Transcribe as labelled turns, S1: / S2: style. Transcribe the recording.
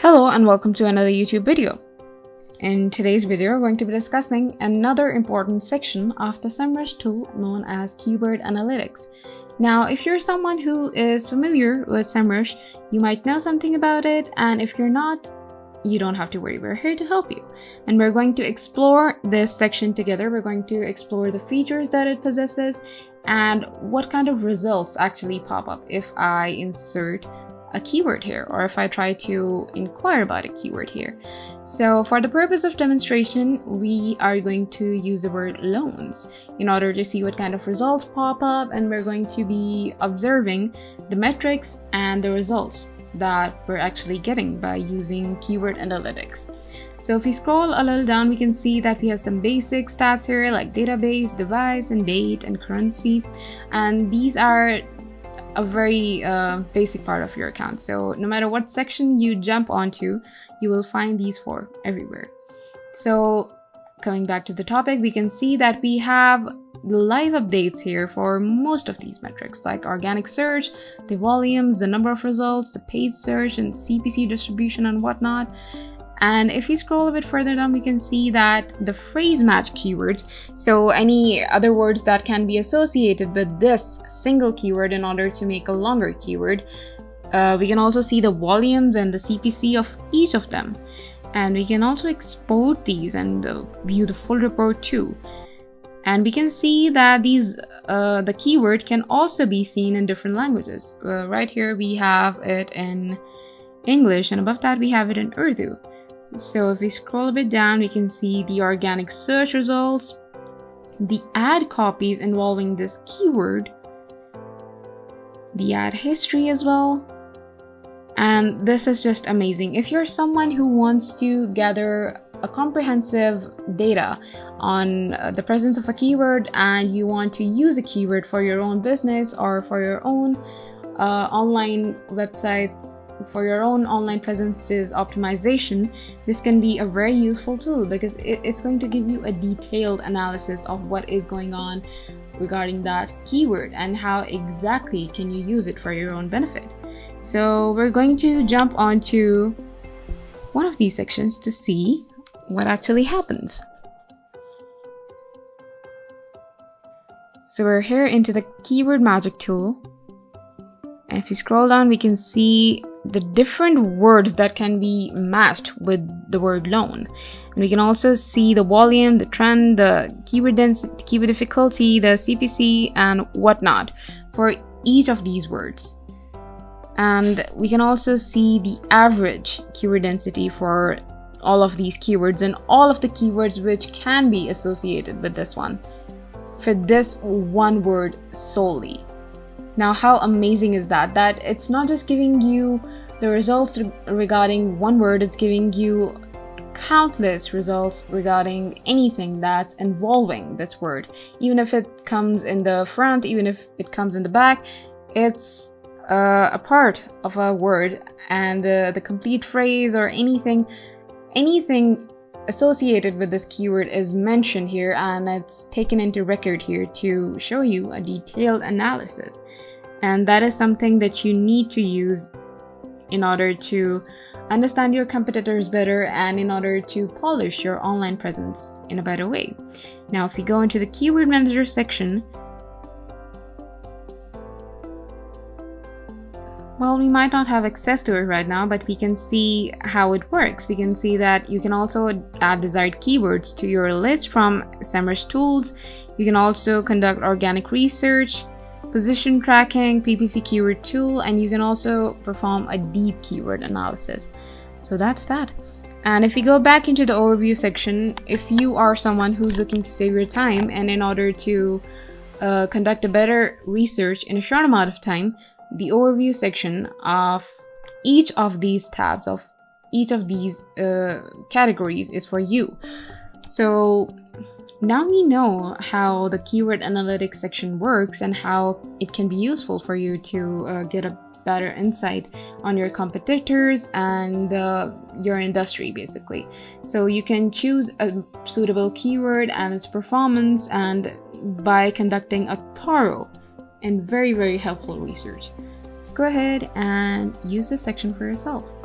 S1: Hello and welcome to another YouTube video. In today's video, we're going to be discussing another important section of the SEMrush tool known as keyword analytics. Now, if you're someone who is familiar with SEMrush, you might know something about it, and if you're not, you don't have to worry. We're here to help you. And we're going to explore this section together. We're going to explore the features that it possesses and what kind of results actually pop up if I insert a keyword here, or if I try to inquire about a keyword here. So for the purpose of demonstration, we are going to use the word loans in order to see what kind of results pop up, and we're going to be observing the metrics and the results that we're actually getting by using keyword analytics. So if we scroll a little down, we can see that we have some basic stats here like database, device, and date, and currency, and these are a very basic part of your account. So no matter what section you jump onto, you will find these four everywhere. So coming back to the topic, we can see that we have the live updates here for most of these metrics like organic search, the volumes, the number of results, the paid search, and CPC distribution and whatnot. And if we scroll a bit further down, we can see that the phrase match keywords, so any other words that can be associated with this single keyword in order to make a longer keyword. We can also see the volumes and the CPC of each of them. And we can also export these and view the full report too. And we can see that these the keyword can also be seen in different languages. Right here we have it in English, and above that we have it in Urdu. So if we scroll a bit down, we can see the organic search results, the ad copies involving this keyword, the ad history as well. And this is just amazing. If you're someone who wants to gather a comprehensive data on the presence of a keyword, and you want to use a keyword for your own business or for your own online websites, for your own online presence's optimization, this can be a very useful tool because it's going to give you a detailed analysis of what is going on regarding that keyword and how exactly can you use it for your own benefit. So we're going to jump onto one of these sections to see what actually happens. So we're here into the keyword magic tool, and if you scroll down, we can see the different words that can be matched with the word loan. And we can also see the volume, the trend, the keyword density, keyword difficulty, the CPC, and whatnot for each of these words. And we can also see the average keyword density for all of these keywords and all of the keywords which can be associated with this one for this one word solely. Now, how amazing is that? That it's not just giving you the results regarding one word, it's giving you countless results regarding anything that's involving this word. Even if it comes in the front, even if it comes in the back, it's a part of a word, and the complete phrase or anything associated with this keyword is mentioned here, and it's taken into record here to show you a detailed analysis. And that is something that you need to use in order to understand your competitors better and in order to polish your online presence in a better way. Now, if we go into the keyword manager section, well, we might not have access to it right now, but we can see how it works. We can see that you can also add desired keywords to your list from SEMrush tools. You can also conduct organic research, position tracking, PPC keyword tool, and you can also perform a deep keyword analysis. So that's that. And if we go back into the overview section, if you are someone who's looking to save your time and in order to conduct a better research in a short amount of time, the overview section of each of these tabs, of each of these categories is for you. So now we know how the keyword analytics section works and how it can be useful for you to get a better insight on your competitors and your industry basically. So you can choose a suitable keyword and its performance, and by conducting a thorough and very, very helpful research. So go ahead and use this section for yourself.